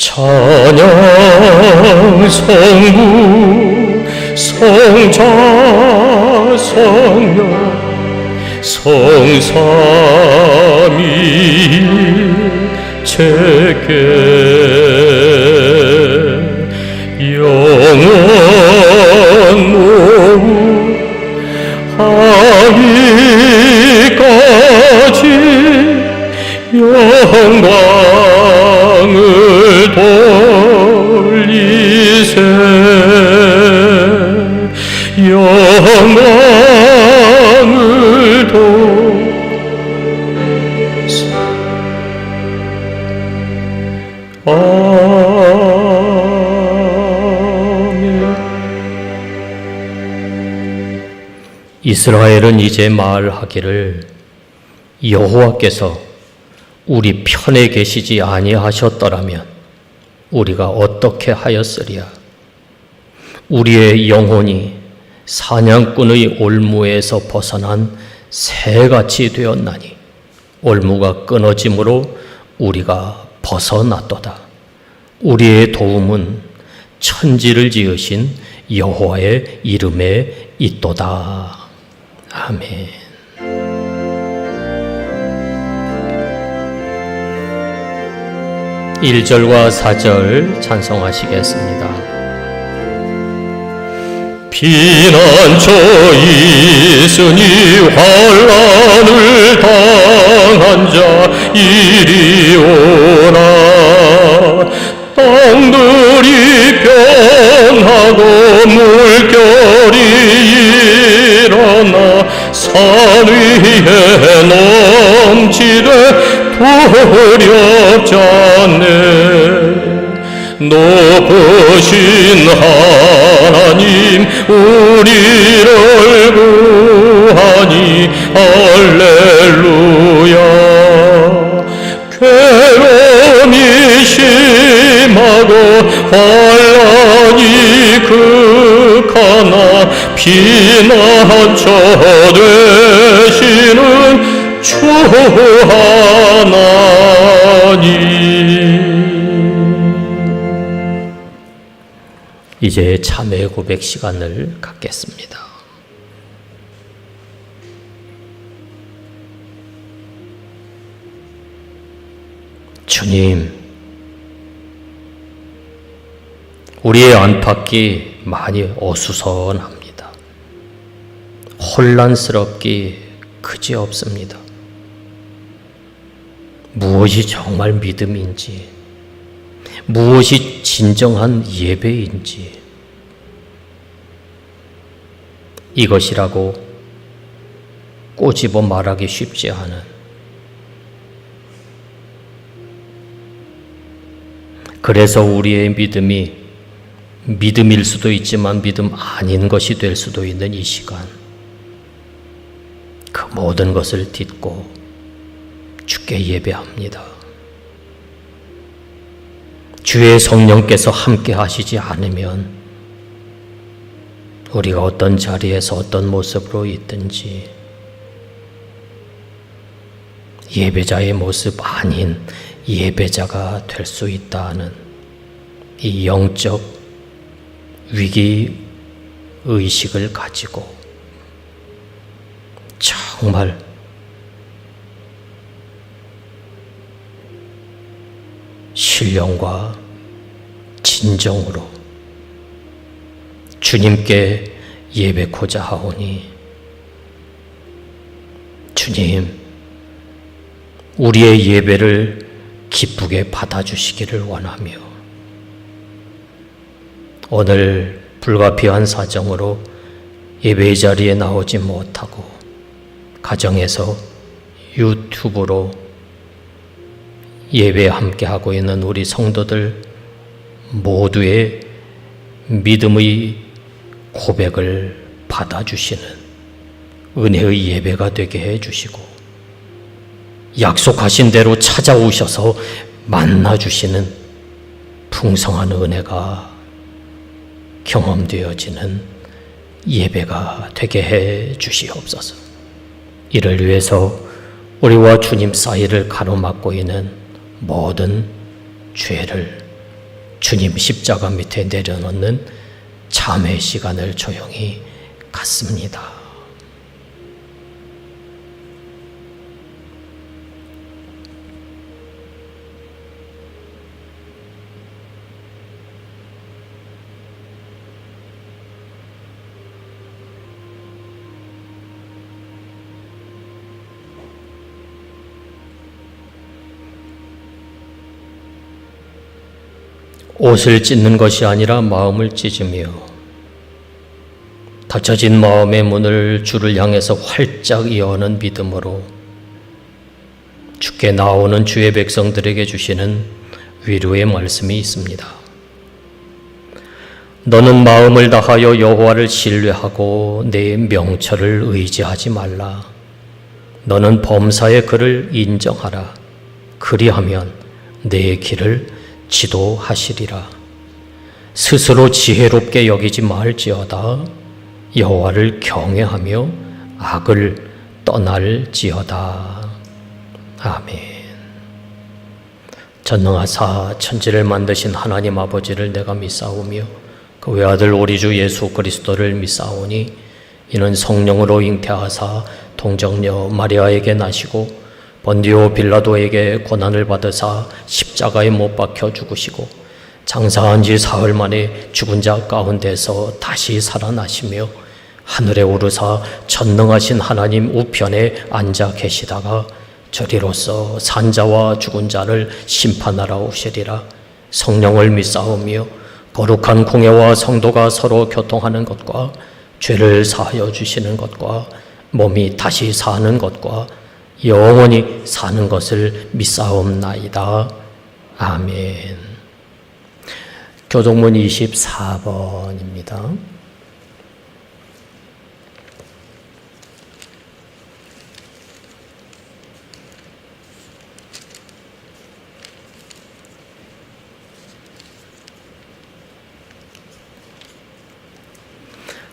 찬양 성부 성자 성령 성삼위일체께 영원 노후 하기까지 영광을 돌리세 영광을 돌리세 아멘. 이스라엘은 이제 말하기를 여호와께서 우리 편에 계시지 아니하셨더라면 우리가 어떻게 하였으랴. 우리의 영혼이 사냥꾼의 올무에서 벗어난 새같이 되었나니 올무가 끊어짐으로 우리가 벗어났도다. 우리의 도움은 천지를 지으신 여호와의 이름에 있도다. 아멘. 1절과 4절 찬송하시겠습니다. 피난처 있으니 환난을 당한 자 이리 오라. 땅들이 변하고 물결이 일어나 산 위에 넘치되 두렵지 않네. 높으신 하나님 우리를 구하니 할렐루야. 괴로움이 심하고 환난이 극하나 피난처 되시는 주 하나님. 이제 참회 고백 시간을 갖겠습니다. 주님, 우리의 안팎이 많이 어수선합니다. 혼란스럽기 그지없습니다. 무엇이 정말 믿음인지, 무엇이 진정한 예배인지, 이것이라고 꼬집어 말하기 쉽지 않은, 그래서 우리의 믿음이 믿음일 수도 있지만 믿음 아닌 것이 될 수도 있는 이 시간, 그 모든 것을 딛고 주께 예배합니다. 주의 성령께서 함께 하시지 않으면 우리가 어떤 자리에서 어떤 모습으로 있든지 예배자의 모습 아닌 예배자가 될 수 있다는 이 영적 위기 의식을 가지고 정말 신령과 진정으로 주님께 예배코자 하오니, 주님, 우리의 예배를 기쁘게 받아주시기를 원하며, 오늘 불가피한 사정으로 예배 자리에 나오지 못하고 가정에서 유튜브로 예배에 함께하고 있는 우리 성도들 모두의 믿음의 고백을 받아주시는 은혜의 예배가 되게 해주시고, 약속하신 대로 찾아오셔서 만나주시는 풍성한 은혜가 경험되어지는 예배가 되게 해 주시옵소서. 이를 위해서 우리와 주님 사이를 가로막고 있는 모든 죄를 주님 십자가 밑에 내려놓는 참회 시간을 조용히 갖습니다. 옷을 찢는 것이 아니라 마음을 찢으며 닫혀진 마음의 문을 주를 향해서 활짝 여는 믿음으로 주께 나오는 주의 백성들에게 주시는 위로의 말씀이 있습니다. 너는 마음을 다하여 여호와를 신뢰하고 내 명철을 의지하지 말라. 너는 범사의 그를 인정하라. 그리하면 내 길을 지도하시리라. 스스로 지혜롭게 여기지 말지어다. 여호와를 경외하며 악을 떠날지어다. 아멘. 전능하사 천지를 만드신 하나님 아버지를 내가 믿사오며 그 외아들 우리 주 예수 그리스도를 믿사오니 이는 성령으로 잉태하사 동정녀 마리아에게 나시고 본디오 빌라도에게 고난을 받으사 십자가에 못 박혀 죽으시고 장사한 지 사흘 만에 죽은 자 가운데서 다시 살아나시며 하늘에 오르사 전능하신 하나님 우편에 앉아 계시다가 저리로서 산자와 죽은 자를 심판하러 오시리라. 성령을 믿사오며 거룩한 공회와 성도가 서로 교통하는 것과 죄를 사하여 주시는 것과 몸이 다시 사는 것과 영원히 사는 것을 믿사옵나이다. 아멘. 교동문 24번입니다.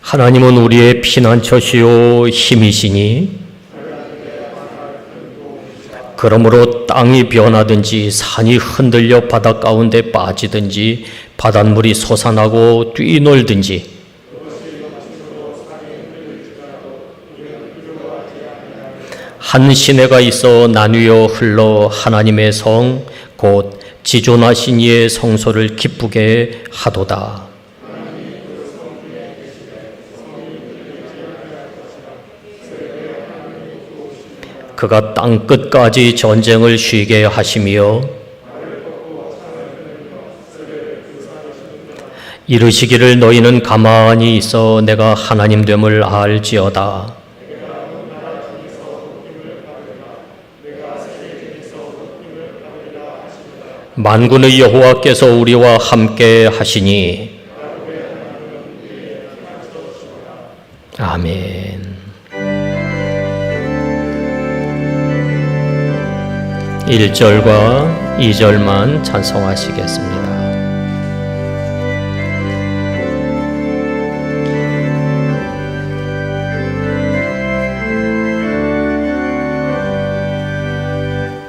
하나님은 우리의 피난처시요 힘이시니 그러므로 땅이 변하든지 산이 흔들려 바다 가운데 빠지든지 바닷물이 솟아나고 뛰놀든지 한 시내가 있어 나뉘어 흘러 하나님의 성 곧 지존하신 이의 성소를 기쁘게 하도다. 그가 땅 끝까지 전쟁을 쉬게 하시며 이르시기를 너희는 가만히 있어 내가 하나님 됨을 알지어다. 만군의 여호와께서 우리와 함께 하시니 아멘. 1절과 2절만 찬송하시겠습니다.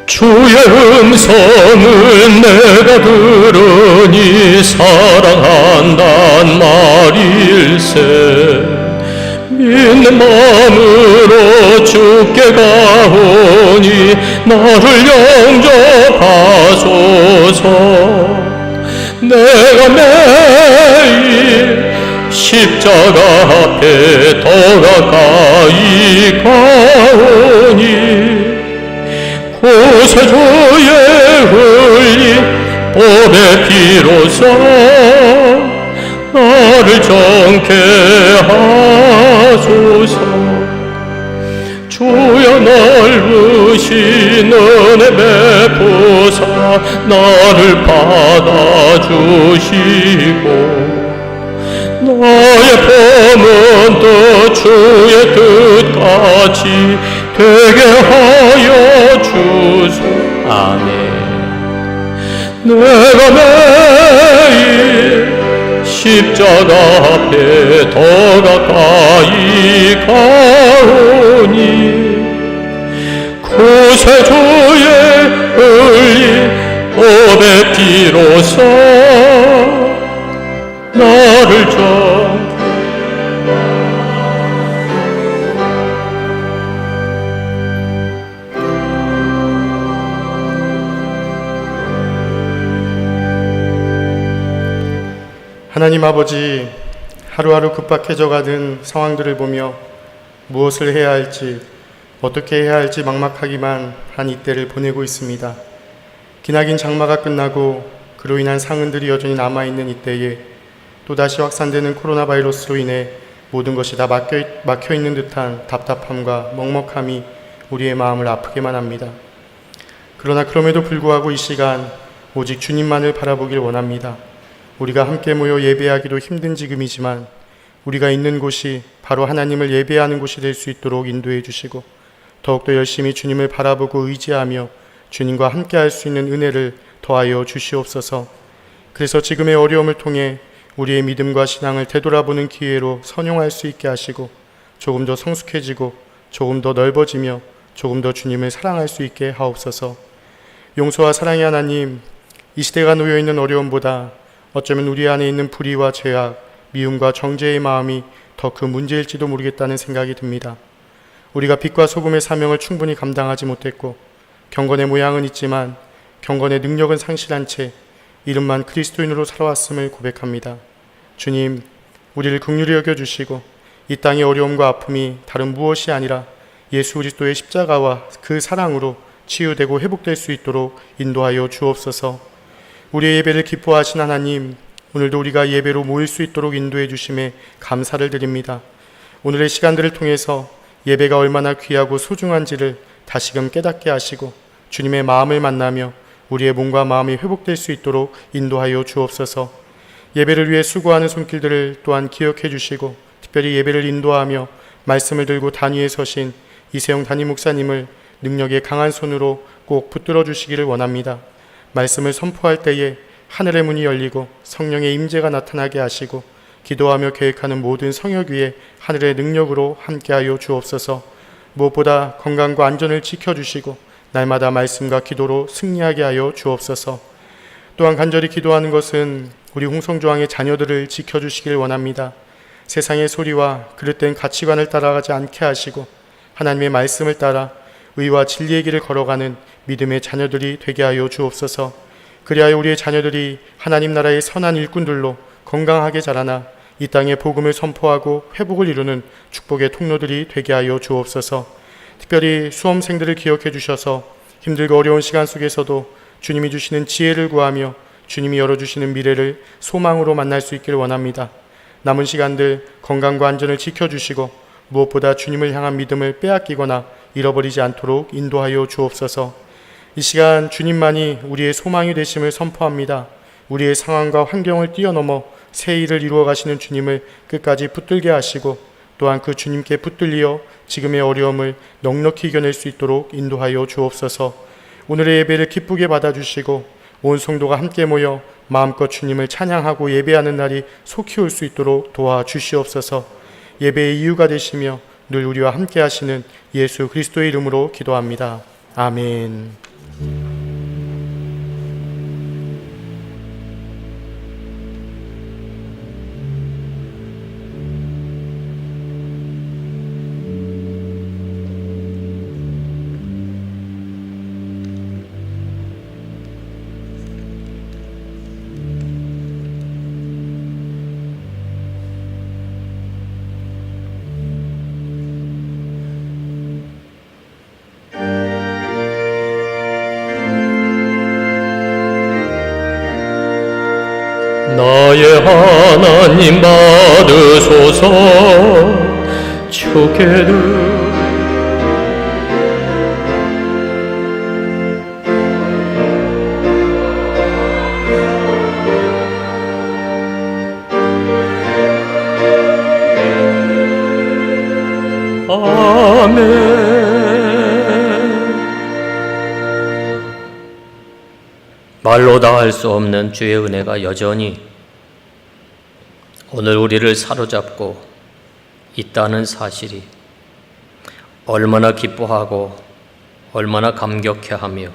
주의 음성은 내가 들으니 사랑한단 말일세. 믿는 마음으로 주께 가오니 나를 영접하소서. 내가 매일 십자가 앞에 더 가까이 가오니 구세주의 흘린 법의 피로써 나를 정케 하소서. 주여 넓으신 은혜 베푸사 나를 받아주시고 나의 범은 또 주의 뜻같이 되게 하여 주소. 아멘. 내가 매일 십자가 앞에 더 가까이 가오니 구세주의 흘린 법의 피로써 하나님 아버지, 하루하루 급박해져 가는 상황들을 보며 무엇을 해야 할지, 어떻게 해야 할지 막막하기만 한 이때를 보내고 있습니다. 기나긴 장마가 끝나고 그로 인한 상흔들이 여전히 남아있는 이때에 또다시 확산되는 코로나 바이러스로 인해 모든 것이 다 막혀있는 듯한 답답함과 먹먹함이 우리의 마음을 아프게만 합니다. 그러나 그럼에도 불구하고 이 시간 오직 주님만을 바라보길 원합니다. 우리가 함께 모여 예배하기도 힘든 지금이지만 우리가 있는 곳이 바로 하나님을 예배하는 곳이 될 수 있도록 인도해 주시고 더욱더 열심히 주님을 바라보고 의지하며 주님과 함께 할 수 있는 은혜를 더하여 주시옵소서. 그래서 지금의 어려움을 통해 우리의 믿음과 신앙을 되돌아보는 기회로 선용할 수 있게 하시고 조금 더 성숙해지고 조금 더 넓어지며 조금 더 주님을 사랑할 수 있게 하옵소서. 용서와 사랑의 하나님, 이 시대가 놓여있는 어려움보다 어쩌면 우리 안에 있는 불의와 죄악, 미움과 정죄의 마음이 더 큰 문제일지도 모르겠다는 생각이 듭니다. 우리가 빛과 소금의 사명을 충분히 감당하지 못했고 경건의 모양은 있지만 경건의 능력은 상실한 채 이름만 그리스도인으로 살아왔음을 고백합니다. 주님, 우리를 긍휼히 여겨주시고 이 땅의 어려움과 아픔이 다른 무엇이 아니라 예수 그리스도의 십자가와 그 사랑으로 치유되고 회복될 수 있도록 인도하여 주옵소서. 우리의 예배를 기뻐하신 하나님, 오늘도 우리가 예배로 모일 수 있도록 인도해 주심에 감사를 드립니다. 오늘의 시간들을 통해서 예배가 얼마나 귀하고 소중한지를 다시금 깨닫게 하시고 주님의 마음을 만나며 우리의 몸과 마음이 회복될 수 있도록 인도하여 주옵소서. 예배를 위해 수고하는 손길들을 또한 기억해 주시고 특별히 예배를 인도하며 말씀을 들고 단위에 서신 이세영 담임 목사님을 능력의 강한 손으로 꼭 붙들어 주시기를 원합니다. 말씀을 선포할 때에 하늘의 문이 열리고 성령의 임재가 나타나게 하시고 기도하며 계획하는 모든 성역 위에 하늘의 능력으로 함께하여 주옵소서. 무엇보다 건강과 안전을 지켜주시고 날마다 말씀과 기도로 승리하게 하여 주옵소서. 또한 간절히 기도하는 것은 우리 홍성조항의 자녀들을 지켜주시길 원합니다. 세상의 소리와 그릇된 가치관을 따라가지 않게 하시고 하나님의 말씀을 따라 의와 진리의 길을 걸어가는 믿음의 자녀들이 되게 하여 주옵소서. 그리하여 우리의 자녀들이 하나님 나라의 선한 일꾼들로 건강하게 자라나 이 땅에 복음을 선포하고 회복을 이루는 축복의 통로들이 되게 하여 주옵소서. 특별히 수험생들을 기억해 주셔서 힘들고 어려운 시간 속에서도 주님이 주시는 지혜를 구하며 주님이 열어주시는 미래를 소망으로 만날 수 있기를 원합니다. 남은 시간들 건강과 안전을 지켜주시고 무엇보다 주님을 향한 믿음을 빼앗기거나 잃어버리지 않도록 인도하여 주옵소서. 이 시간 주님만이 우리의 소망이 되심을 선포합니다. 우리의 상황과 환경을 뛰어넘어 새 일을 이루어 가시는 주님을 끝까지 붙들게 하시고 또한 그 주님께 붙들리어 지금의 어려움을 넉넉히 이겨낼 수 있도록 인도하여 주옵소서. 오늘의 예배를 기쁘게 받아주시고 온 성도가 함께 모여 마음껏 주님을 찬양하고 예배하는 날이 속히 올 수 있도록 도와주시옵소서. 예배의 이유가 되시며 늘 우리와 함께 하시는 예수 그리스도의 이름으로 기도합니다. 아멘. 나의 하나님 받으소서. 주께는 아멘. 말로 다 할 수 없는 주의 은혜가 여전히 오늘 우리를 사로잡고 있다는 사실이 얼마나 기뻐하고 얼마나 감격해하며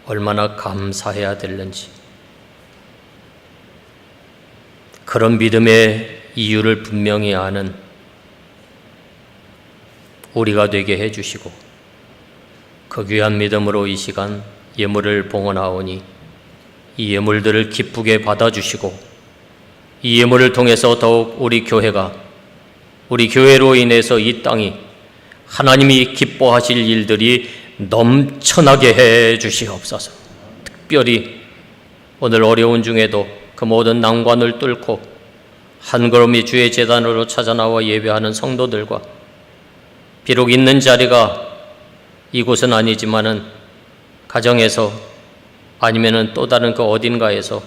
얼마나 감사해야 되는지, 그런 믿음의 이유를 분명히 아는 우리가 되게 해주시고 그 귀한 믿음으로 이 시간 예물을 봉헌하오니 이 예물들을 기쁘게 받아주시고 이 예물을 통해서 더욱 우리 교회로 인해서 이 땅이 하나님이 기뻐하실 일들이 넘쳐나게 해 주시옵소서. 특별히 오늘 어려운 중에도 그 모든 난관을 뚫고 한 걸음이 주의 제단으로 찾아나와 예배하는 성도들과 비록 있는 자리가 이곳은 아니지만은 가정에서 아니면은 또 다른 그 어딘가에서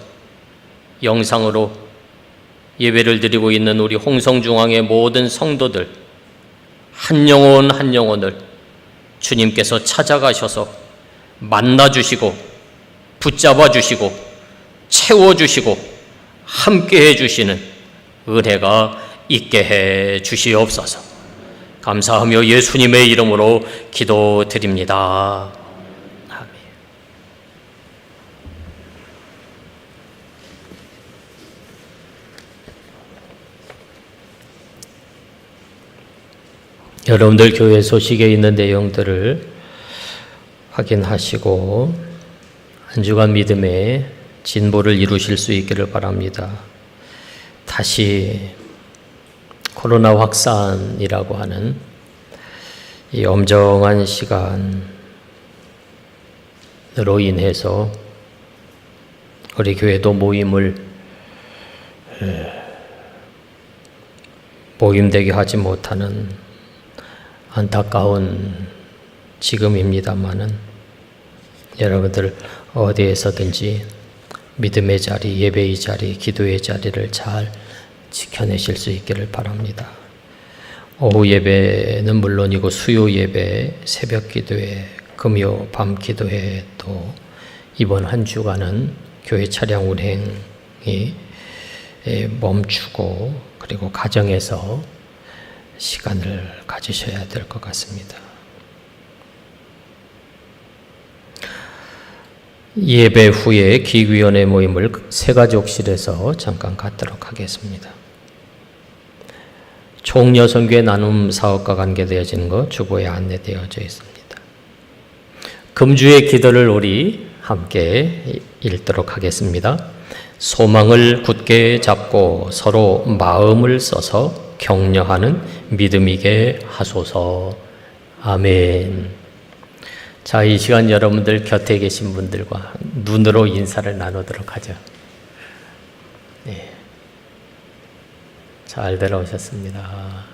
영상으로 예배를 드리고 있는 우리 홍성중앙의 모든 성도들 한 영혼 한 영혼을 주님께서 찾아가셔서 만나주시고 붙잡아주시고 채워주시고 함께해 주시는 은혜가 있게 해 주시옵소서. 감사하며 예수님의 이름으로 기도드립니다. 아멘. 여러분들 교회 소식에 있는 내용들을 확인하시고 한 주간 믿음의 진보를 이루실 수 있기를 바랍니다. 다시 코로나 확산이라고 하는 이 엄정한 시간으로 인해서 우리 교회도 모임되게 하지 못하는 안타까운 지금입니다마는 여러분들 어디에서든지 믿음의 자리, 예배의 자리, 기도의 자리를 잘 지켜내실 수 있기를 바랍니다. 오후 예배는 물론이고 수요 예배, 새벽 기도회, 금요 밤 기도회 또 이번 한 주간은 교회 차량 운행이 멈추고 그리고 가정에서 시간을 가지셔야 될 것 같습니다. 예배 후에 기위원회 모임을 새가족실에서 잠깐 갖도록 하겠습니다. 총여성교회 나눔 사업과 관계되어지는 것 주보에 안내되어져 있습니다. 금주의 기도를 우리 함께 읽도록 하겠습니다. 소망을 굳게 잡고 서로 마음을 써서 격려하는 믿음이게 하소서. 아멘. 자, 이 시간 여러분들 곁에 계신 분들과 눈으로 인사를 나누도록 하죠. 네. 잘 들어오셨습니다.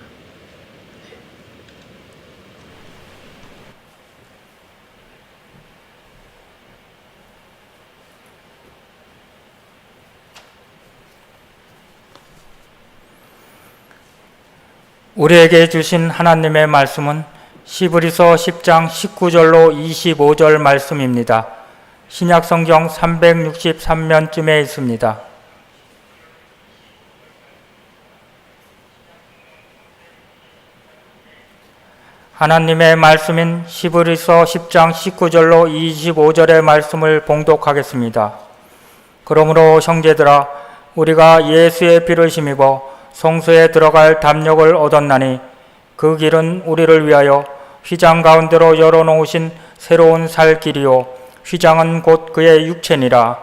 우리에게 주신 하나님의 말씀은 시브리서 10장 19절로 25절 말씀입니다. 신약성경 363면쯤에 있습니다. 하나님의 말씀인 시브리서 10장 19절로 25절의 말씀을 봉독하겠습니다. 그러므로 형제들아 우리가 예수의 피를 힘입어 성소에 들어갈 담력을 얻었나니 그 길은 우리를 위하여 휘장 가운데로 열어놓으신 새로운 살 길이요 휘장은 곧 그의 육체니라.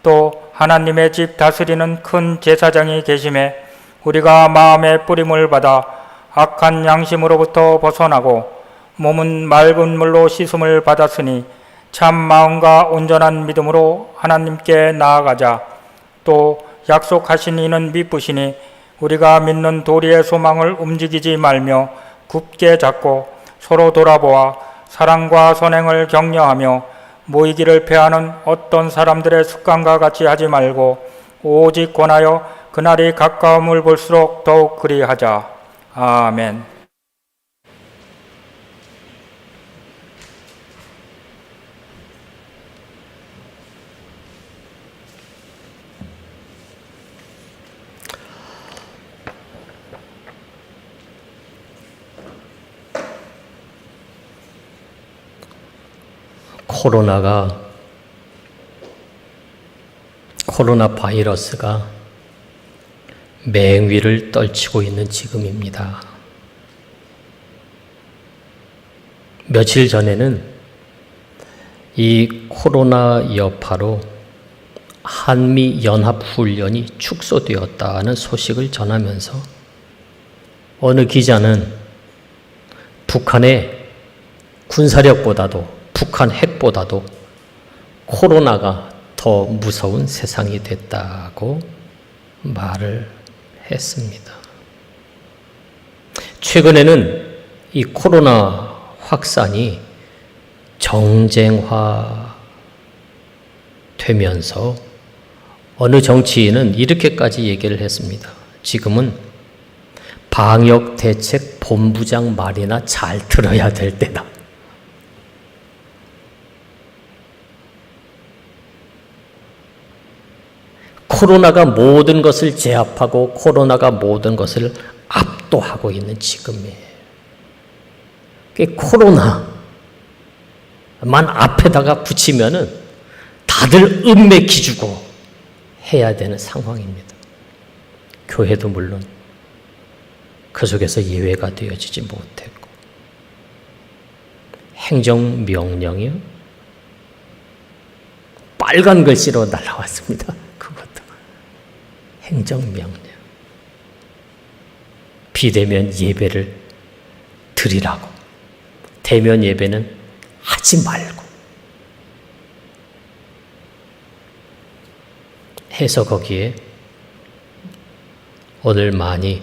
또 하나님의 집 다스리는 큰 제사장이 계심에 우리가 마음의 뿌림을 받아 악한 양심으로부터 벗어나고 몸은 맑은 물로 씻음을 받았으니 참 마음과 온전한 믿음으로 하나님께 나아가자. 또 약속하신 이는 미쁘시니 우리가 믿는 도리의 소망을 움직이지 말며 굳게 잡고 서로 돌아보아 사랑과 선행을 격려하며 모이기를 패하는 어떤 사람들의 습관과 같이 하지 말고 오직 권하여 그날이 가까움을 볼수록 더욱 그리하자. 아멘. 코로나 바이러스가 맹위를 떨치고 있는 지금입니다. 며칠 전에는 이 코로나 여파로 한미 연합 훈련이 축소되었다는 소식을 전하면서 어느 기자는 북한의 군사력보다도 북한 핵보다도 코로나가 더 무서운 세상이 됐다고 말을 했습니다. 최근에는 이 코로나 확산이 정쟁화 되면서 어느 정치인은 이렇게까지 얘기를 했습니다. 지금은 방역대책 본부장 말이나 잘 들어야 될 때다. 코로나가 모든 것을 제압하고 코로나가 모든 것을 압도하고 있는 지금이에요. 코로나만 앞에다가 붙이면은 다들 음매 기주고 해야 되는 상황입니다. 교회도 물론 그 속에서 예외가 되어지지 못했고, 행정명령이요? 빨간 글씨로 날라왔습니다. 그것도 행정명령. 비대면 예배를 드리라고. 대면 예배는 하지 말고. 해서 거기에 오늘 많이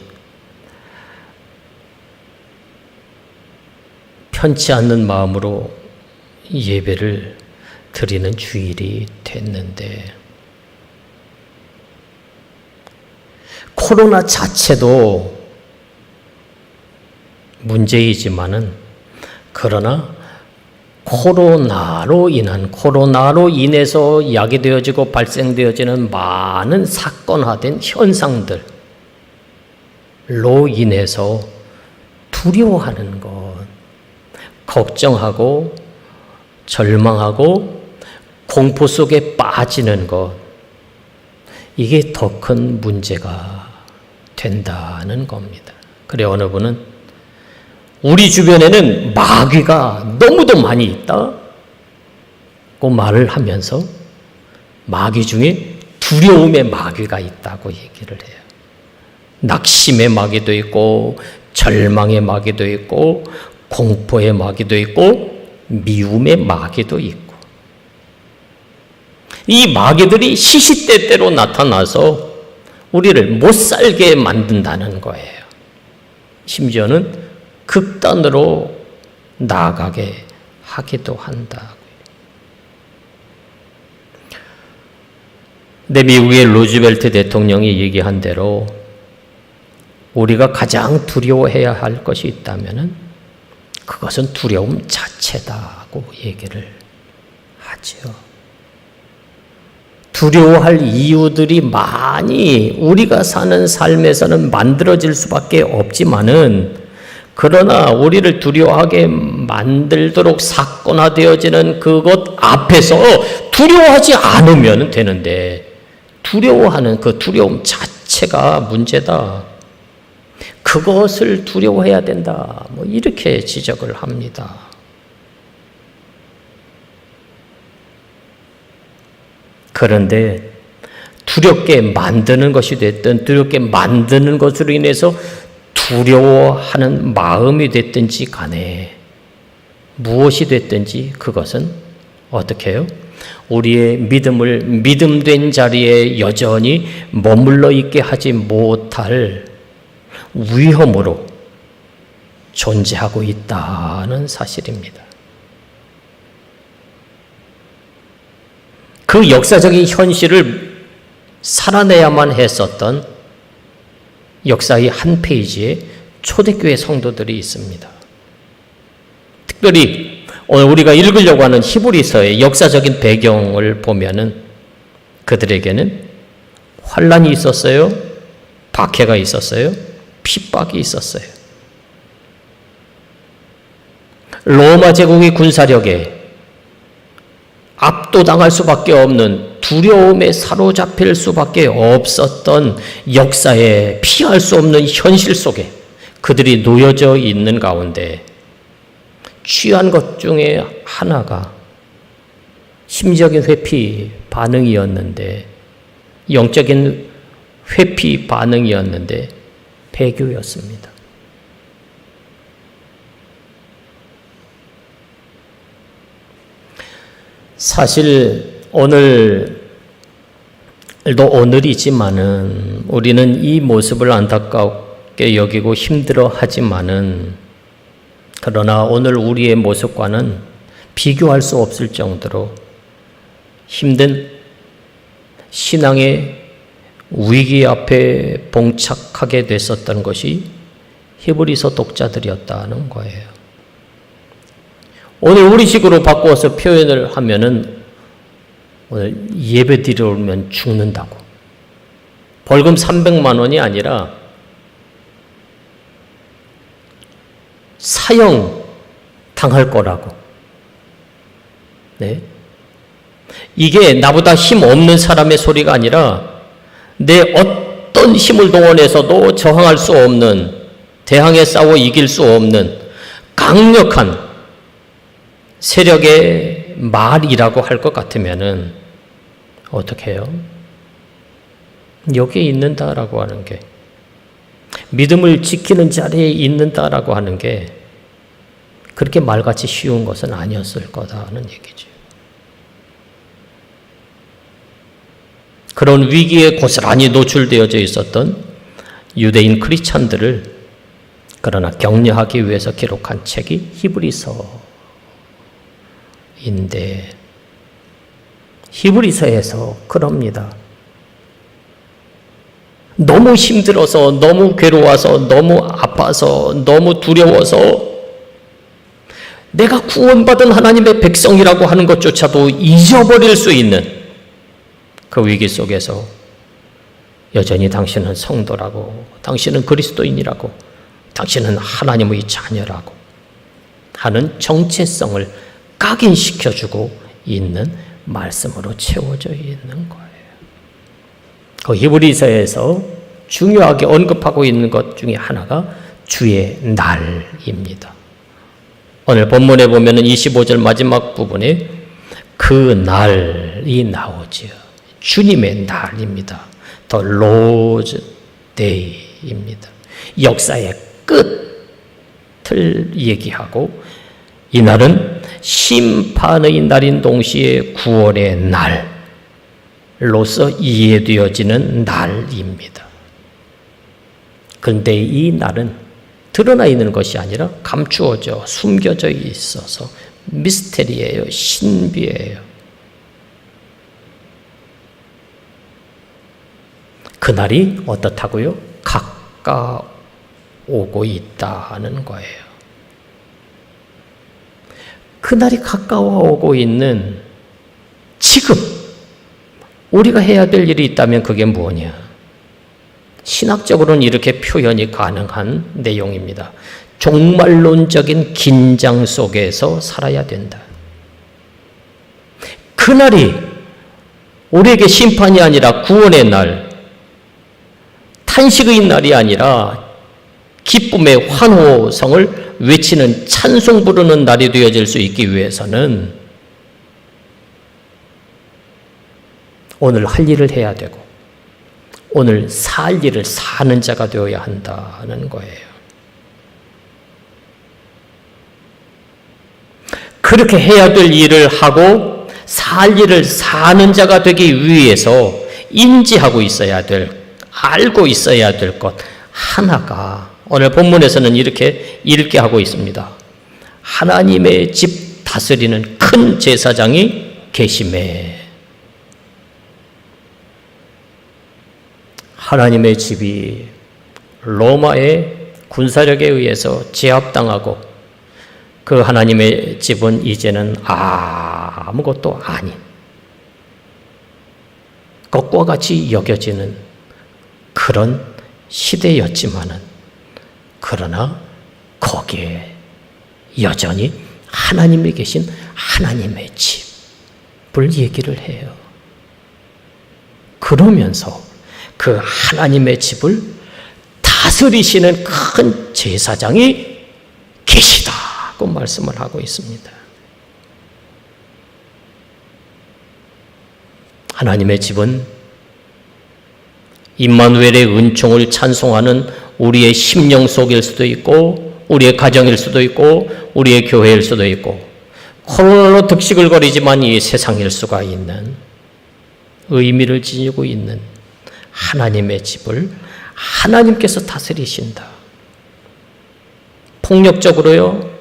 편치 않는 마음으로 예배를 드리는 주일이 됐는데, 코로나 자체도 문제이지만은, 그러나 코로나로 인해서 야기되어지고 발생되어지는 많은 사건화된 현상들로 인해서 두려워하는 것, 걱정하고 절망하고 공포 속에 빠지는 것, 이게 더 큰 문제가 된다는 겁니다. 그래, 어느 분은 우리 주변에는 마귀가 너무도 많이 있다고 말을 하면서 마귀 중에 두려움의 마귀가 있다고 얘기를 해요. 낙심의 마귀도 있고 절망의 마귀도 있고 공포의 마귀도 있고 미움의 마귀도 있고, 이 마귀들이 시시때때로 나타나서 우리를 못 살게 만든다는 거예요. 심지어는 극단으로 나아가게 하기도 한다고요. 근데 미국의 루즈벨트 대통령이 얘기한 대로 우리가 가장 두려워해야 할 것이 있다면은 그것은 두려움 자체다고 얘기를 하죠. 두려워할 이유들이 많이 우리가 사는 삶에서는 만들어질 수밖에 없지만은, 그러나 우리를 두려워하게 만들도록 사건화되어지는 그것 앞에서 두려워하지 않으면 되는데, 두려워하는 그 두려움 자체가 문제다. 그것을 두려워해야 된다. 이렇게 지적을 합니다. 그런데 두렵게 만드는 것이 됐든 두렵게 만드는 것으로 인해서 두려워하는 마음이 됐든지 간에 무엇이 됐든지 그것은 어떻게 해요? 우리의 믿음을 믿음된 자리에 여전히 머물러 있게 하지 못할 위험으로 존재하고 있다는 사실입니다. 그 역사적인 현실을 살아내야만 했었던 역사의 한 페이지에 초대교회 성도들이 있습니다. 특별히 오늘 우리가 읽으려고 하는 히브리서의 역사적인 배경을 보면은 그들에게는 환난이 있었어요. 박해가 있었어요. 핍박이 있었어요. 로마 제국의 군사력에 압도당할 수밖에 없는 두려움에 사로잡힐 수밖에 없었던 역사에 피할 수 없는 현실 속에 그들이 놓여져 있는 가운데 취한 것 중에 하나가 심적인 회피 반응이었는데, 영적인 회피 반응이었는데 배교였습니다. 사실 오늘도 오늘이지만은 우리는 이 모습을 안타깝게 여기고 힘들어 하지만은 그러나 오늘 우리의 모습과는 비교할 수 없을 정도로 힘든 신앙의 위기 앞에 봉착하게 됐었던 것이 히브리서 독자들이었다는 거예요. 오늘 우리식으로 바꾸어서 표현을 하면은 오늘 예배 드리러 오면 죽는다고. 벌금 300만 원이 아니라 사형 당할 거라고. 네. 이게 나보다 힘 없는 사람의 소리가 아니라 내 어떤 힘을 동원해서도 저항할 수 없는, 대항해 싸워 이길 수 없는 강력한 세력의 말이라고 할 것 같으면은 어떻게 해요? 여기에 있는다라고 하는 게, 믿음을 지키는 자리에 있는다라고 하는 게 그렇게 말같이 쉬운 것은 아니었을 거다는 얘기죠. 그런 위기에 고스란히 노출되어져 있었던 유대인 크리스찬들을 그러나 격려하기 위해서 기록한 책이 히브리서인데, 히브리서에서 그럽니다. 너무 힘들어서, 너무 괴로워서, 너무 아파서, 너무 두려워서 내가 구원받은 하나님의 백성이라고 하는 것조차도 잊어버릴 수 있는 그 위기 속에서 여전히 당신은 성도라고, 당신은 그리스도인이라고, 당신은 하나님의 자녀라고 하는 정체성을 각인시켜주고 있는 말씀으로 채워져 있는 거예요. 그 히브리서에서 중요하게 언급하고 있는 것 중에 하나가 주의 날입니다. 오늘 본문에 보면은 25절 마지막 부분에 그 날이 나오지요. 주님의 날입니다. The Lord's Day입니다. 역사의 끝을 얘기하고 이 날은 심판의 날인 동시에 구원의 날로서 이해되어지는 날입니다. 그런데 이 날은 드러나 있는 것이 아니라 감추어져 숨겨져 있어서 미스테리예요. 신비예요. 그날이 어떻다고요? 가까워오고 있다는 거예요. 그날이 가까워오고 있는 지금 우리가 해야 될 일이 있다면 그게 뭐냐? 신학적으로는 이렇게 표현이 가능한 내용입니다. 종말론적인 긴장 속에서 살아야 된다. 그날이 우리에게 심판이 아니라 구원의 날, 탄식의 날이 아니라 기쁨의 환호성을 외치는 찬송 부르는 날이 되어질 수 있기 위해서는 오늘 할 일을 해야 되고 오늘 살 일을 사는 자가 되어야 한다는 거예요. 그렇게 해야 될 일을 하고 살 일을 사는 자가 되기 위해서 인지하고 있어야 될, 알고 있어야 될 것 하나가 오늘 본문에서는 이렇게 읽게 하고 있습니다. 하나님의 집 다스리는 큰 제사장이 계심에. 하나님의 집이 로마의 군사력에 의해서 제압당하고 그 하나님의 집은 이제는 아무것도 아닌 것과 같이 여겨지는 그런 시대였지만은 그러나 거기에 여전히 하나님이 계신 하나님의 집을 얘기를 해요. 그러면서 그 하나님의 집을 다스리시는 큰 제사장이 계시다고 말씀을 하고 있습니다. 하나님의 집은 임마누엘의 은총을 찬송하는 우리의 심령 속일 수도 있고 우리의 가정일 수도 있고 우리의 교회일 수도 있고 코로나로 득시글거리지만 이 세상일 수가 있는 의미를 지니고 있는 하나님의 집을 하나님께서 다스리신다. 폭력적으로요?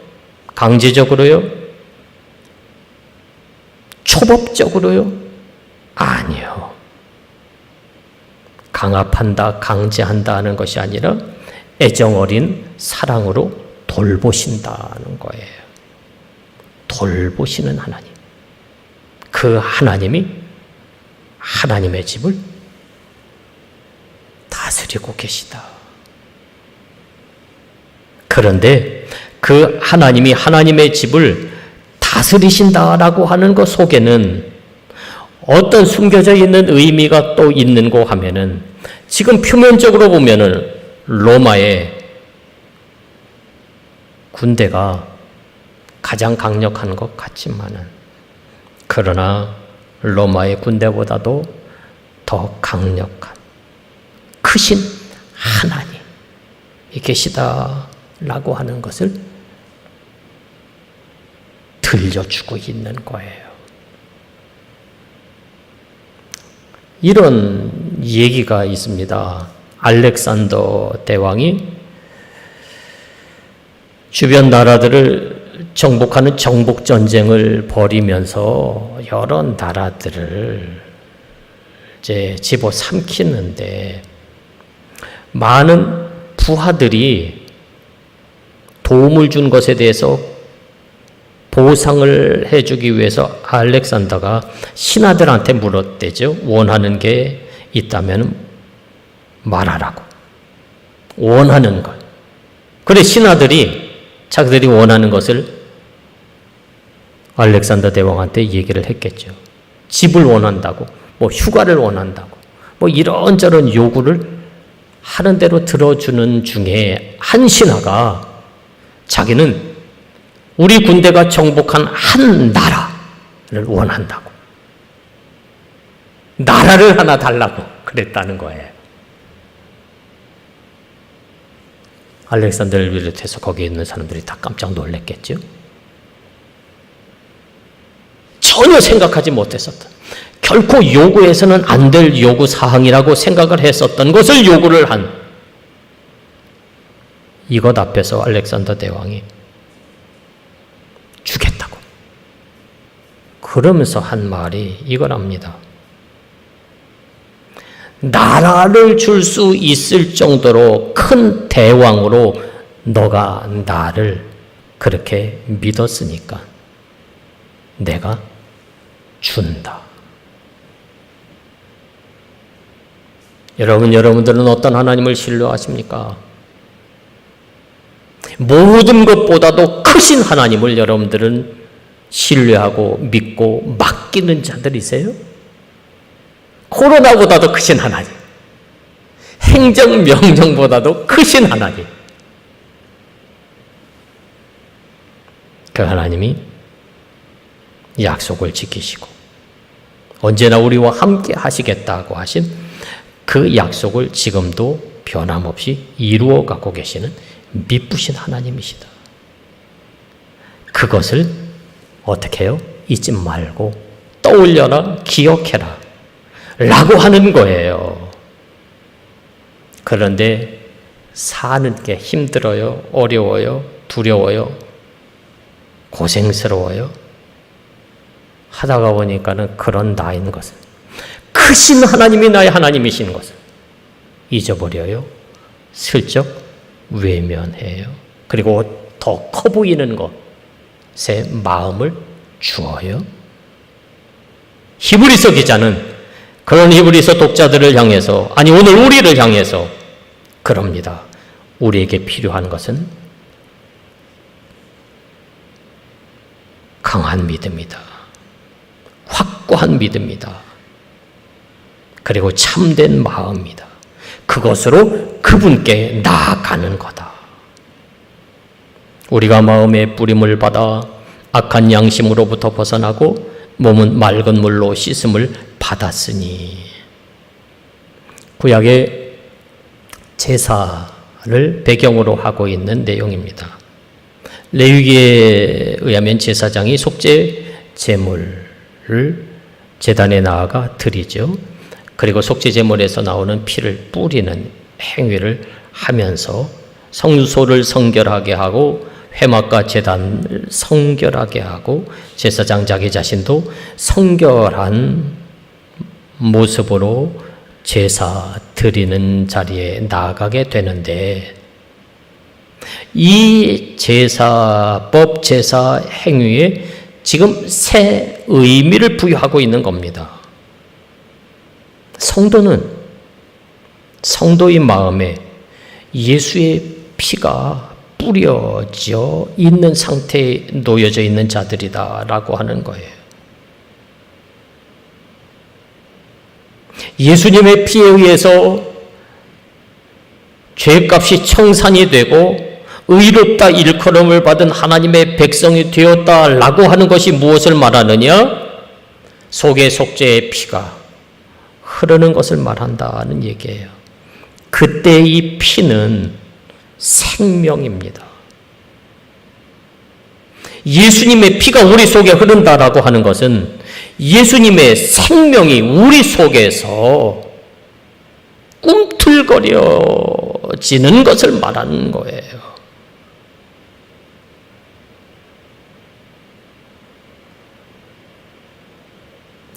강제적으로요? 초법적으로요? 아니요. 강압한다, 강제한다 하는 것이 아니라 애정 어린 사랑으로 돌보신다는 거예요. 돌보시는 하나님. 그 하나님이 하나님의 집을 다스리고 계시다. 그런데 그 하나님이 하나님의 집을 다스리신다라고 하는 것 속에는 어떤 숨겨져 있는 의미가 또 있는고 하면은 지금 표면적으로 보면은 로마의 군대가 가장 강력한 것 같지만은 그러나 로마의 군대보다도 더 강력한 크신 하나님이 계시다라고 하는 것을 들려주고 있는 거예요. 이런 얘기가 있습니다. 알렉산더 대왕이 주변 나라들을 정복하는 정복전쟁을 벌이면서 여러 나라들을 이제 집어삼키는데 많은 부하들이 도움을 준 것에 대해서 보상을 해주기 위해서 알렉산더가 신하들한테 물었대죠. 원하는 게 있다면 말하라고. 원하는 것. 그래 신하들이 자기들이 원하는 것을 알렉산더 대왕한테 얘기를 했겠죠. 집을 원한다고, 뭐 휴가를 원한다고, 뭐 이런저런 요구를 하는 대로 들어주는 중에 한 신하가 자기는 우리 군대가 정복한 한 나라를 원한다고. 나라를 하나 달라고 그랬다는 거예요. 알렉산더를 비롯해서 거기에 있는 사람들이 다 깜짝 놀랐겠죠. 전혀 생각하지 못했었던, 결코 요구해서는 안 될 요구 사항이라고 생각을 했었던 것을 요구를 한 이것 앞에서 알렉산더 대왕이 주겠다고. 그러면서 한 말이 이거랍니다. 나라를 줄 수 있을 정도로 큰 대왕으로 너가 나를 그렇게 믿었으니까 내가 준다. 여러분들은 어떤 하나님을 신뢰하십니까? 모든 것보다도 크신 하나님을 여러분들은 신뢰하고 믿고 맡기는 자들이세요? 코로나보다도 크신 하나님, 행정명령보다도 크신 하나님, 그 하나님이 약속을 지키시고 언제나 우리와 함께 하시겠다고 하신 그 약속을 지금도 변함없이 이루어 가고 계시는 미쁘신 하나님이시다. 그것을 어떻게 해요? 잊지 말고 떠올려라, 기억해라 라고 하는 거예요. 그런데 사는 게 힘들어요, 어려워요, 두려워요, 고생스러워요. 하다가 보니까는 그런 나인 것을, 크신 하나님이 나의 하나님이신 것을 잊어버려요. 슬쩍 외면해요. 그리고 더 커 보이는 것에 마음을 주어요. 히브리서 기자는 그런 히브리서 독자들을 향해서, 아니 오늘 우리를 향해서 그럽니다. 우리에게 필요한 것은 강한 믿음이다. 확고한 믿음이다. 그리고 참된 마음이다. 그것으로 그분께 나아가는 거다. 우리가 마음의 뿌림을 받아 악한 양심으로부터 벗어나고 몸은 맑은 물로 씻음을 받았으니 구약의 제사를 배경으로 하고 있는 내용입니다. 레위기에 의하면 제사장이 속죄 제물을 제단에 나아가 드리죠. 그리고 속죄 제물에서 나오는 피를 뿌리는 행위를 하면서 성소를 성결하게 하고 회막과 제단을 성결하게 하고 제사장 자기 자신도 성결한 모습으로 제사 드리는 자리에 나아가게 되는데, 이 제사법, 제사 행위에 지금 새 의미를 부여하고 있는 겁니다. 성도의 마음에 예수의 피가 뿌려져 있는 상태에 놓여져 있는 자들이다라고 하는 거예요. 예수님의 피에 의해서 죄값이 청산이 되고 의롭다 일컬음을 받은 하나님의 백성이 되었다라고 하는 것이 무엇을 말하느냐? 속의 속죄의 피가 흐르는 것을 말한다는 얘기예요. 그때 이 피는 생명입니다. 예수님의 피가 우리 속에 흐른다라고 하는 것은 예수님의 생명이 우리 속에서 꿈틀거려지는 것을 말하는 거예요.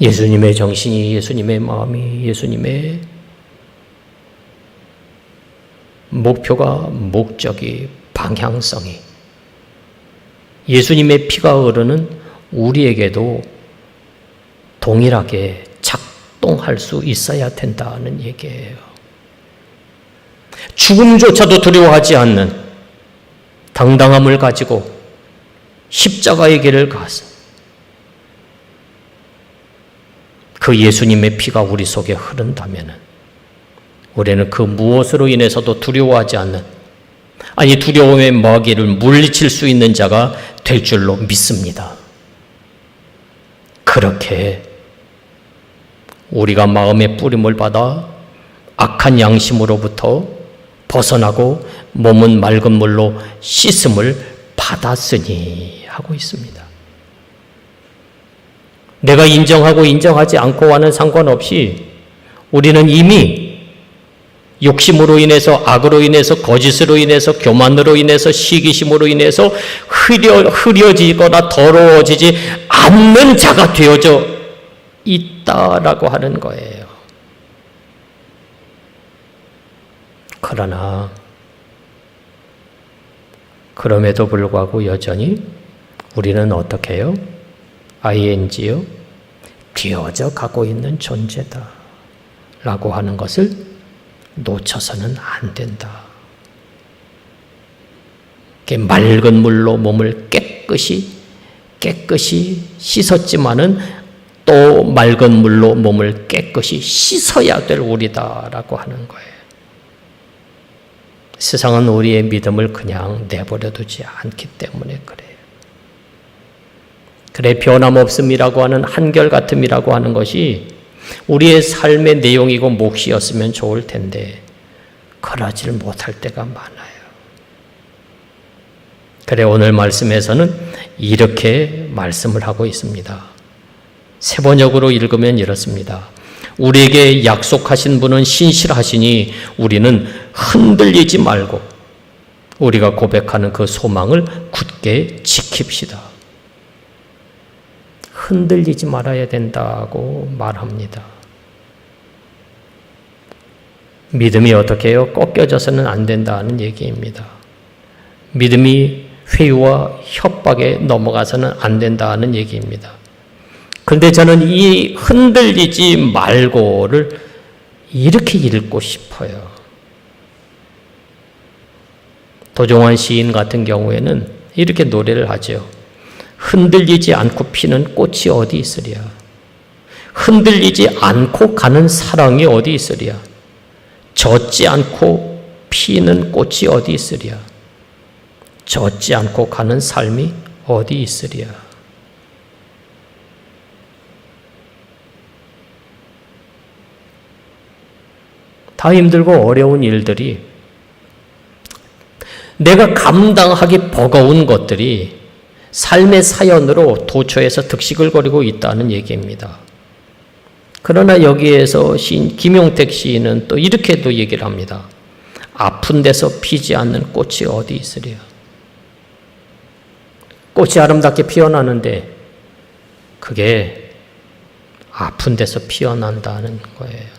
예수님의 정신이, 예수님의 마음이, 예수님의 목표가, 목적이, 방향성이 예수님의 피가 흐르는 우리에게도 동일하게 작동할 수 있어야 된다는 얘기예요. 죽음조차도 두려워하지 않는 당당함을 가지고 십자가의 길을 가서 그 예수님의 피가 우리 속에 흐른다면 우리는 그 무엇으로 인해서도 두려워하지 않는, 아니 두려움의 마귀를 물리칠 수 있는 자가 될 줄로 믿습니다. 그렇게 우리가 마음의 뿌림을 받아 악한 양심으로부터 벗어나고 몸은 맑은 물로 씻음을 받았으니 하고 있습니다. 내가 인정하고 인정하지 않고와는 상관없이 우리는 이미 욕심으로 인해서, 악으로 인해서, 거짓으로 인해서, 교만으로 인해서, 시기심으로 인해서 흐려지거나 더러워지지 않는 자가 되어져 있다라고 하는 거예요. 그러나 그럼에도 불구하고 여전히 우리는 어떻게 해요? ing요? 되어져 가고 있는 존재다 라고 하는 것을 놓쳐서는 안 된다. 맑은 물로 몸을 깨끗이 씻었지만은 또 맑은 물로 몸을 깨끗이 씻어야 될 우리다라고 하는 거예요. 세상은 우리의 믿음을 그냥 내버려 두지 않기 때문에 그래요. 그래, 변함없음이라고 하는 한결같음이라고 하는 것이 우리의 삶의 내용이고 몫이었으면 좋을 텐데 그러질 못할 때가 많아요. 그래, 오늘 말씀에서는 이렇게 말씀을 하고 있습니다. 세 번역으로 읽으면 이렇습니다. 우리에게 약속하신 분은 신실하시니 우리는 흔들리지 말고 우리가 고백하는 그 소망을 굳게 지킵시다. 흔들리지 말아야 된다고 말합니다. 믿음이 어떻게 해요? 꺾여져서는 안 된다는 얘기입니다. 믿음이 회유와 협박에 넘어가서는 안 된다는 얘기입니다. 그런데 저는 이 흔들리지 말고를 이렇게 읽고 싶어요. 도종환 시인 같은 경우에는 이렇게 노래를 하죠. 흔들리지 않고 피는 꽃이 어디 있으랴. 흔들리지 않고 가는 사랑이 어디 있으랴. 젖지 않고 피는 꽃이 어디 있으랴. 젖지 않고 가는 삶이 어디 있으랴. 다 힘들고 어려운 일들이, 내가 감당하기 버거운 것들이 삶의 사연으로 도처에서 득식을 거리고 있다는 얘기입니다. 그러나 여기에서 시인 김용택 시인은 또 이렇게도 얘기를 합니다. 아픈 데서 피지 않는 꽃이 어디 있으랴. 꽃이 아름답게 피어나는데 그게 아픈 데서 피어난다는 거예요.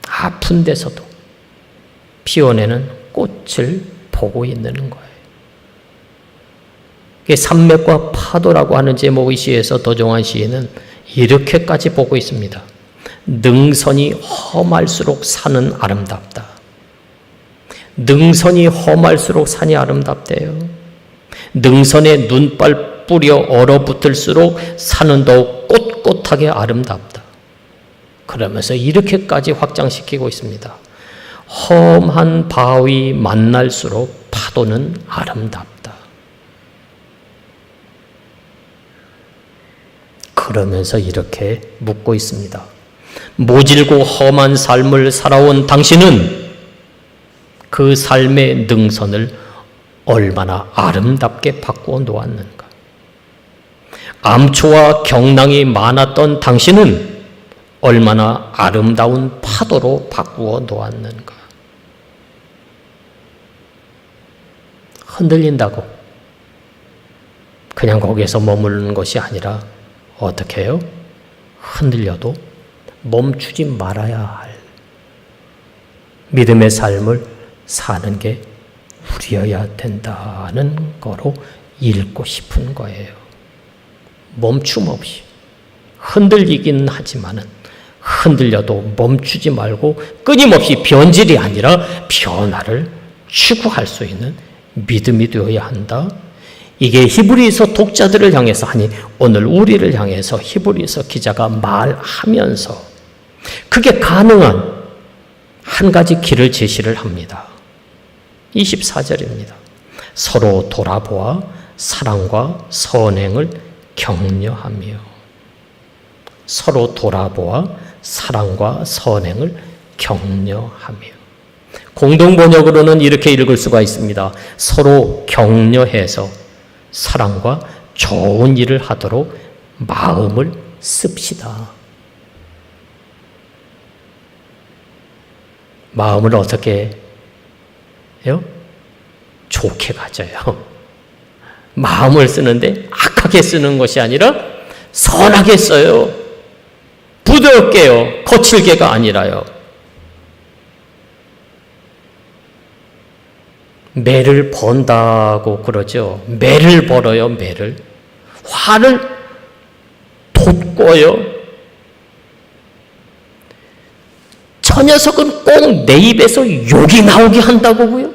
아픈 데서도 피어내는 꽃을 보고 있는 거예요. 산맥과 파도라고 하는 제목의 시에서 도종환 시인은 이렇게까지 보고 있습니다. 능선이 험할수록 산은 아름답다. 능선이 험할수록 산이 아름답대요. 능선에 눈발 뿌려 얼어붙을수록 산은 더욱 꼿꼿하게 아름답다. 그러면서 이렇게까지 확장시키고 있습니다. 험한 바위 만날수록 파도는 아름답다. 그러면서 이렇게 묻고 있습니다. 모질고 험한 삶을 살아온 당신은 그 삶의 능선을 얼마나 아름답게 바꾸어 놓았는가. 암초와 경랑이 많았던 당신은 얼마나 아름다운 파도로 바꾸어 놓았는가. 흔들린다고 그냥 거기에서 머무르는 것이 아니라 어떻게 해요? 흔들려도 멈추지 말아야 할 믿음의 삶을 사는 게 우리여야 된다는 거로 읽고 싶은 거예요. 멈춤 없이 흔들리긴 하지만은 흔들려도 멈추지 말고 끊임없이 변질이 아니라 변화를 추구할 수 있는 믿음이 되어야 한다. 이게 히브리서 독자들을 향해서, 아니 오늘 우리를 향해서 히브리서 기자가 말하면서 그게 가능한 한 가지 길을 제시를 합니다. 24절입니다. 서로 돌아보아 사랑과 선행을 격려하며, 서로 돌아보아 사랑과 선행을 격려하며. 공동번역으로는 이렇게 읽을 수가 있습니다. 서로 격려해서 사랑과 좋은 일을 하도록 마음을 씁시다. 마음을 어떻게 해요? 좋게 가져요. 마음을 쓰는데 악하게 쓰는 것이 아니라 선하게 써요. 부드럽게요. 거칠게가 아니라요. 매를 번다고 그러죠. 매를 벌어요. 매를. 화를 돋궈요. 저 녀석은 꼭 내 입에서 욕이 나오게 한다고요?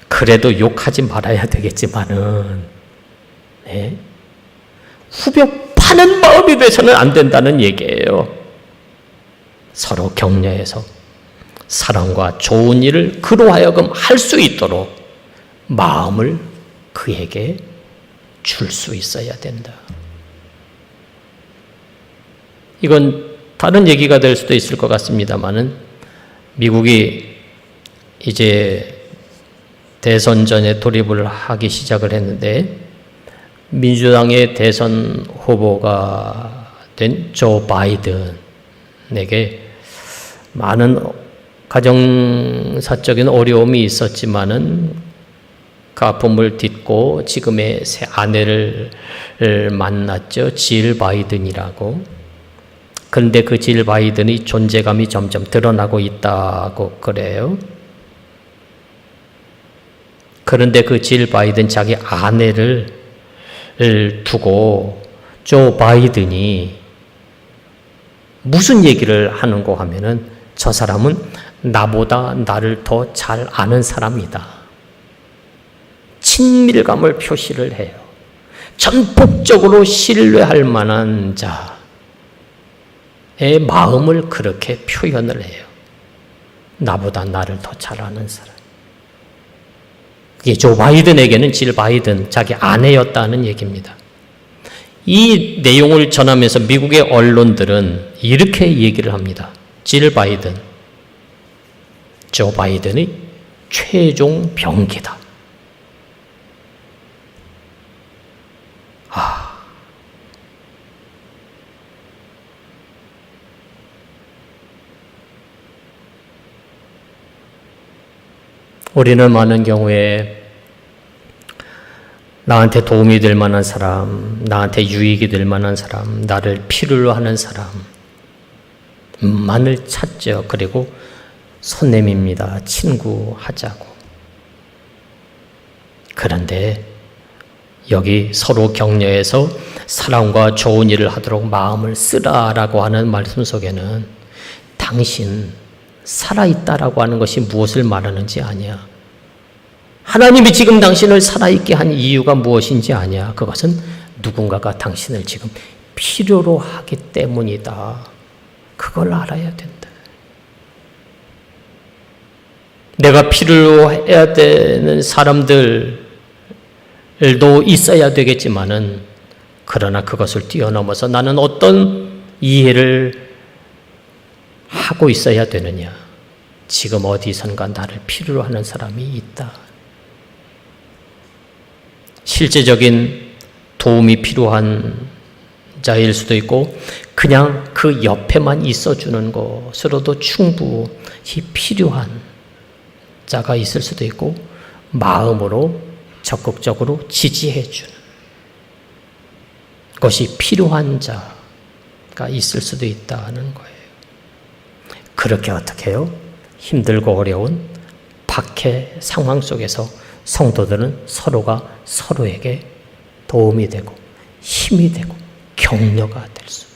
그래도 욕하지 말아야 되겠지만은, 네. 후벼 파는 마음이 돼서는 안 된다는 얘기예요. 서로 격려해서 사랑과 좋은 일을 그로 하여금 할 수 있도록 마음을 그에게 줄 수 있어야 된다. 이건 다른 얘기가 될 수도 있을 것 같습니다만은, 미국이 이제 대선 전에 돌입을 하기 시작을 했는데, 민주당의 대선 후보가 된 조 바이든에게 많은 가정사적인 어려움이 있었지만은 그 아픔을 딛고 지금의 새 아내를 만났죠. 질 바이든이라고. 그런데 그 질 바이든이 존재감이 점점 드러나고 있다고 그래요. 그런데 그 질 바이든 자기 아내를 두고 조 바이든이 무슨 얘기를 하는고 하면은, 저 사람은 나보다 나를 더 잘 아는 사람이다. 친밀감을 표시를 해요. 전폭적으로 신뢰할 만한 자의 마음을 그렇게 표현을 해요. 나보다 나를 더 잘 아는 사람. 그게 조 바이든에게는 질 바이든, 자기 아내였다는 얘기입니다. 이 내용을 전하면서 미국의 언론들은 이렇게 얘기를 합니다. 조 바이든의 최종 병기다. 우리는 많은 경우에 나한테 도움이 될 만한 사람, 나한테 유익이 될 만한 사람, 나를 필요로 하는 사람만을 찾죠. 그리고 손 내밉니다. 친구하자고. 그런데 여기 서로 격려해서 사랑과 좋은 일을 하도록 마음을 쓰라라고 하는 말씀 속에는 당신 살아있다라고 하는 것이 무엇을 말하는지 아냐. 하나님이 지금 당신을 살아있게 한 이유가 무엇인지 아냐. 그것은 누군가가 당신을 지금 필요로 하기 때문이다. 그걸 알아야 된다. 내가 필요로 해야 되는 사람들도 있어야 되겠지만은 그러나 그것을 뛰어넘어서 나는 어떤 이해를 하고 있어야 되느냐. 지금 어디선가 나를 필요로 하는 사람이 있다. 실제적인 도움이 필요한 자일 수도 있고 그냥 그 옆에만 있어주는 것으로도 충분히 필요한 자가 있을 수도 있고 마음으로 적극적으로 지지해주는 것이 필요한 자가 있을 수도 있다는 거예요. 그렇게 어떻게 해요? 힘들고 어려운 박해 상황 속에서 성도들은 서로가 서로에게 도움이 되고 힘이 되고 격려가 될 수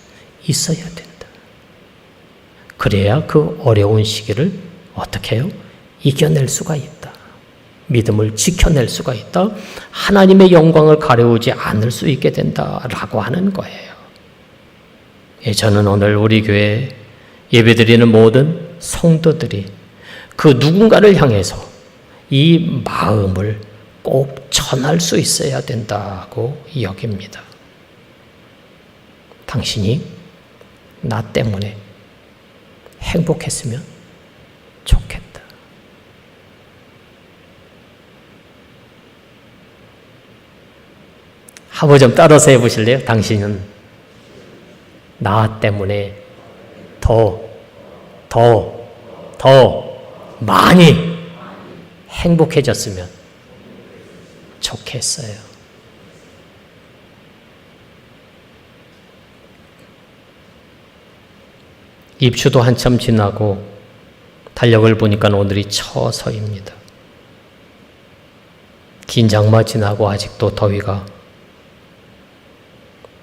있어야 된다. 그래야 그 어려운 시기를 어떻게 해요? 이겨낼 수가 있다. 믿음을 지켜낼 수가 있다. 하나님의 영광을 가려우지 않을 수 있게 된다라고 하는 거예요. 저는 오늘 우리 교회 예배드리는 모든 성도들이 그 누군가를 향해서 이 마음을 꼭 전할 수 있어야 된다고 여깁니다. 당신이 나 때문에 행복했으면 좋겠다. 한번 좀 따라서 해보실래요? 당신은 나 때문에 더 많이 행복해졌으면 좋겠어요. 입추도 한참 지나고 달력을 보니까 오늘이 처서입니다. 긴 장마 지나고 아직도 더위가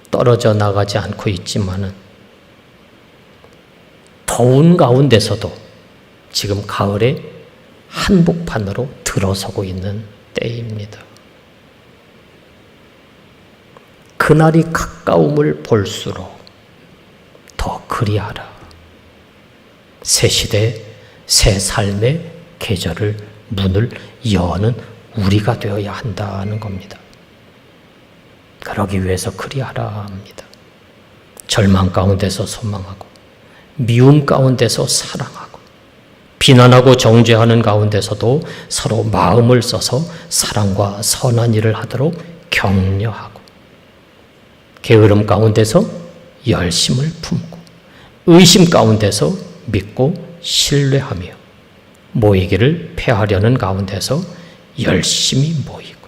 떨어져 나가지 않고 있지만은 더운 가운데서도 지금 가을에 한복판으로 들어서고 있는 때입니다. 그날이 가까움을 볼수록 더 그리하라. 새 시대, 새 삶의 계절을 문을 여는 우리가 되어야 한다는 겁니다. 그러기 위해서 그리하라 합니다. 절망 가운데서 소망하고 미움 가운데서 사랑하고 비난하고 정죄하는 가운데서도 서로 마음을 써서 사랑과 선한 일을 하도록 격려하고 게으름 가운데서 열심을 품고 의심 가운데서 믿고 신뢰하며 모이기를 패하려는 가운데서 열심히 모이고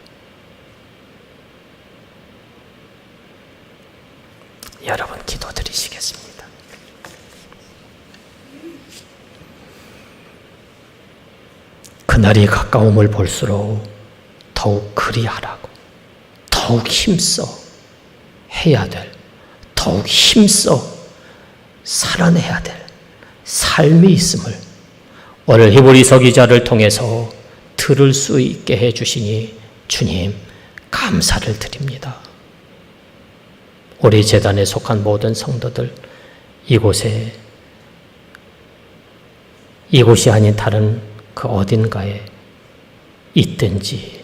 여러분 기도드리시겠습니다. 그날이 가까움을 볼수록 더욱 그리하라고 더욱 힘써 해야 될 더욱 힘써 살아내야 될 삶이 있음을 오늘 히브리서 기자를 통해서 들을 수 있게 해주시니 주님 감사를 드립니다. 우리 재단에 속한 모든 성도들 이곳이 아닌 다른 그 어딘가에 있든지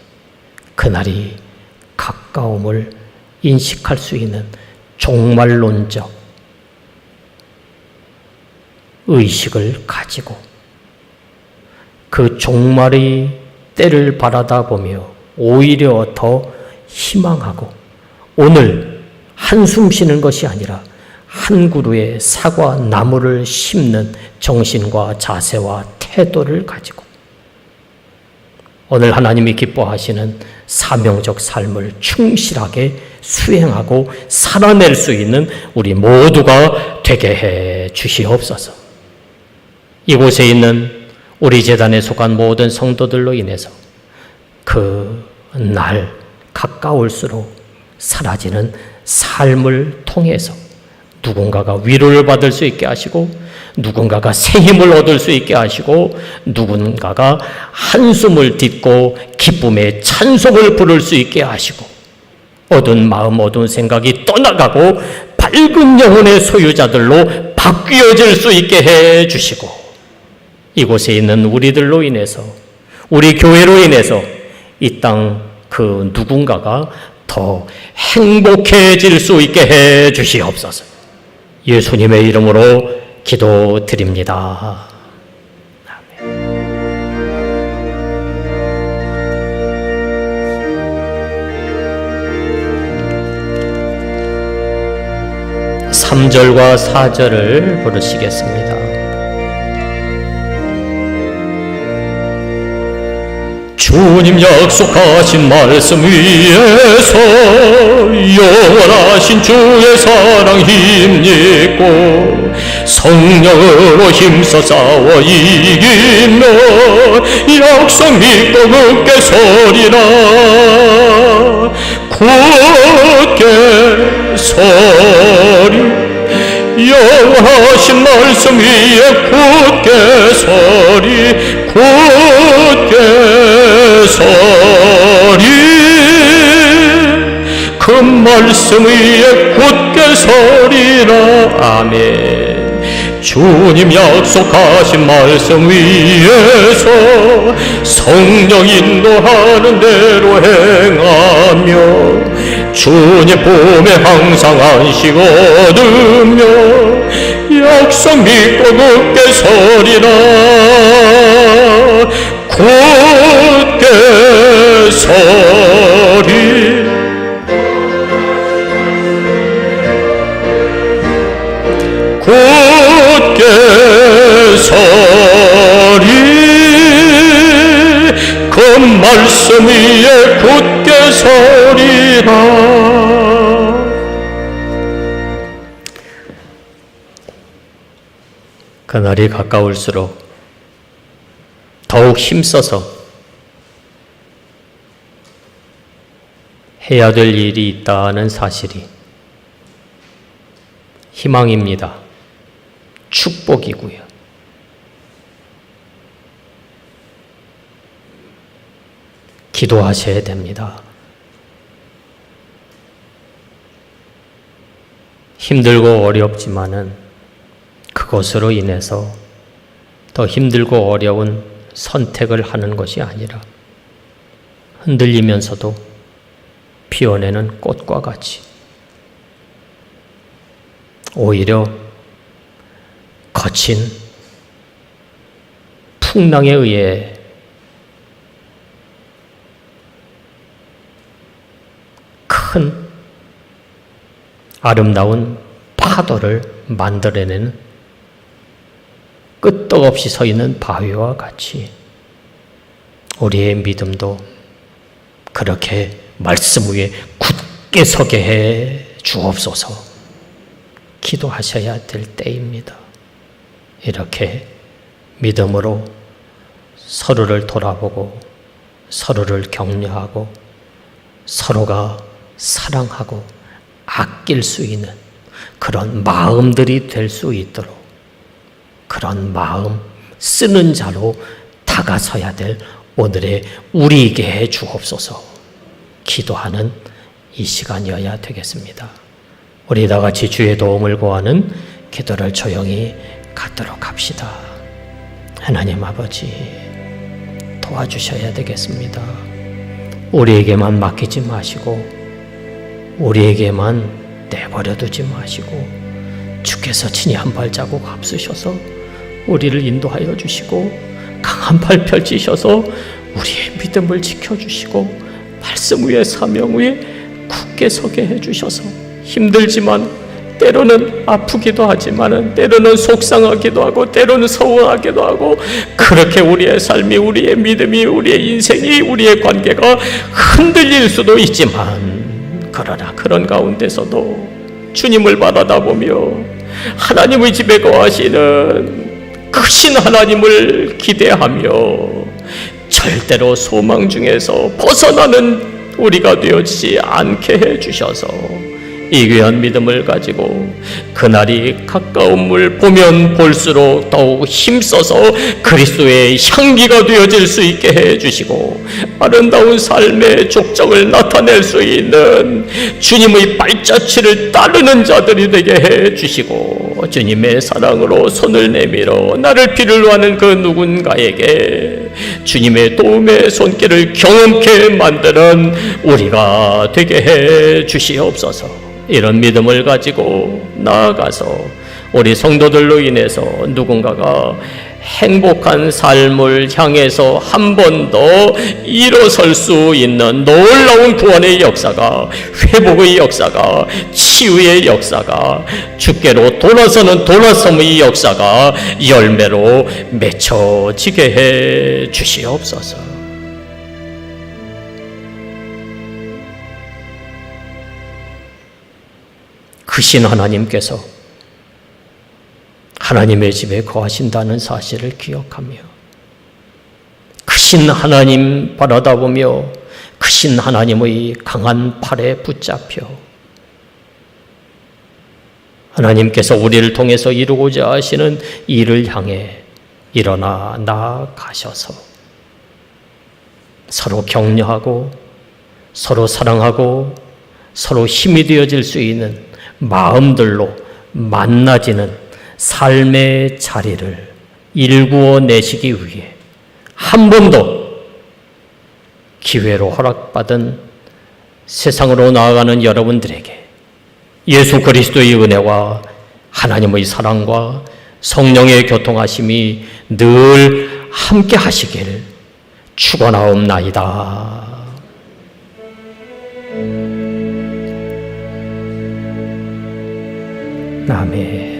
그날이 가까움을 인식할 수 있는 종말론적 의식을 가지고 그 종말의 때를 바라다 보며 오히려 더 희망하고 오늘 한숨 쉬는 것이 아니라 한 그루의 사과 나무를 심는 정신과 자세와 태도를 가지고 오늘 하나님이 기뻐하시는 사명적 삶을 충실하게 수행하고 살아낼 수 있는 우리 모두가 되게 해 주시옵소서. 이곳에 있는 우리 재단에 속한 모든 성도들로 인해서 그 날 가까울수록 사라지는 삶을 통해서 누군가가 위로를 받을 수 있게 하시고 누군가가 새 힘을 얻을 수 있게 하시고 누군가가 한숨을 딛고 기쁨의 찬송을 부를 수 있게 하시고 어두운 마음 어두운 생각이 떠나가고 밝은 영혼의 소유자들로 바뀌어질 수 있게 해 주시고 이곳에 있는 우리들로 인해서 우리 교회로 인해서 이 땅 그 누군가가 더 행복해질 수 있게 해 주시옵소서. 예수님의 이름으로 기도드립니다. 아멘. 3절과 4절을 부르시겠습니다. 주님 약속하신 말씀 위에서 영원하신 주의 사랑 힘입고 성령으로 힘써 싸워 이기며 약속 믿고 굳게 서리라 굳게 서리 영원하신 말씀 위에 굳게 서리 굳게 서리 그 말씀 위에 굳게 서리라. 아멘. 주님 약속하신 말씀 위에서 성령 인도하는 대로 행하며 주님 품에 항상 안식 얻으며 약속 믿고 굳게 서리라 굳게 서리 굳게 서리 그 말씀 위에 굳게 서리라. 그날이 가까울수록 더욱 힘써서 해야 될 일이 있다는 사실이 희망입니다. 축복이고요. 기도하셔야 됩니다. 힘들고 어렵지만은 그것으로 인해서 더 힘들고 어려운 선택을 하는 것이 아니라 흔들리면서도 피어내는 꽃과 같이 오히려 거친 풍랑에 의해 큰 아름다운 파도를 만들어내는 끄떡없이 서 있는 바위와 같이 우리의 믿음도 그렇게 말씀 위에 굳게 서게 해 주옵소서. 기도하셔야 될 때입니다. 이렇게 믿음으로 서로를 돌아보고 서로를 격려하고 서로가 사랑하고 아낄 수 있는 그런 마음들이 될 수 있도록 그런 마음 쓰는 자로 다가서야 될 오늘의 우리에게 해 주옵소서. 기도하는 이 시간이어야 되겠습니다. 우리 다 같이 주의 도움을 구하는 기도를 조용히 갖도록 합시다. 하나님 아버지 도와주셔야 되겠습니다. 우리에게만 맡기지 마시고 우리에게만 내버려 두지 마시고 주께서 친히 한 발자국 앞서셔서 우리를 인도하여 주시고 강한 팔 펼치셔서 우리의 믿음을 지켜주시고 말씀 위에 사명 위에 굳게 서게 해주셔서 힘들지만 때로는 아프기도 하지만 때로는 속상하기도 하고 때로는 서운하기도 하고 그렇게 우리의 삶이 우리의 믿음이 우리의 인생이 우리의 관계가 흔들릴 수도 있지만 그러나 그런 가운데서도 주님을 바라다보며 하나님의 집에 거하시는 크신 하나님을 기대하며 절대로 소망 중에서 벗어나는 우리가 되어지지 않게 해주셔서 이 귀한 믿음을 가지고 그날이 가까움을 보면 볼수록 더욱 힘써서 그리스도의 향기가 되어질 수 있게 해주시고 아름다운 삶의 족적을 나타낼 수 있는 주님의 발자취를 따르는 자들이 되게 해주시고 주님의 사랑으로 손을 내밀어 나를 필요로 하는 그 누군가에게 주님의 도움의 손길을 경험케 만드는 우리가 되게 해주시옵소서. 이런 믿음을 가지고 나아가서 우리 성도들로 인해서 누군가가 행복한 삶을 향해서 한 번 더 일어설 수 있는 놀라운 구원의 역사가, 회복의 역사가, 치유의 역사가, 주께로 돌아서는 돌아섬의 역사가 열매로 맺혀지게 해 주시옵소서. 크신 하나님께서 하나님의 집에 거하신다는 사실을 기억하며 크신 하나님 바라다보며 크신 하나님의 강한 팔에 붙잡혀 하나님께서 우리를 통해서 이루고자 하시는 일을 향해 일어나 나아가셔서 서로 격려하고 서로 사랑하고 서로 힘이 되어질 수 있는 마음들로 만나지는 삶의 자리를 일구어 내시기 위해 한 번 더 기회로 허락받은 세상으로 나아가는 여러분들에게 예수 그리스도의 은혜와 하나님의 사랑과 성령의 교통하심이 늘 함께 하시길 축원하옵나이다. 아멘.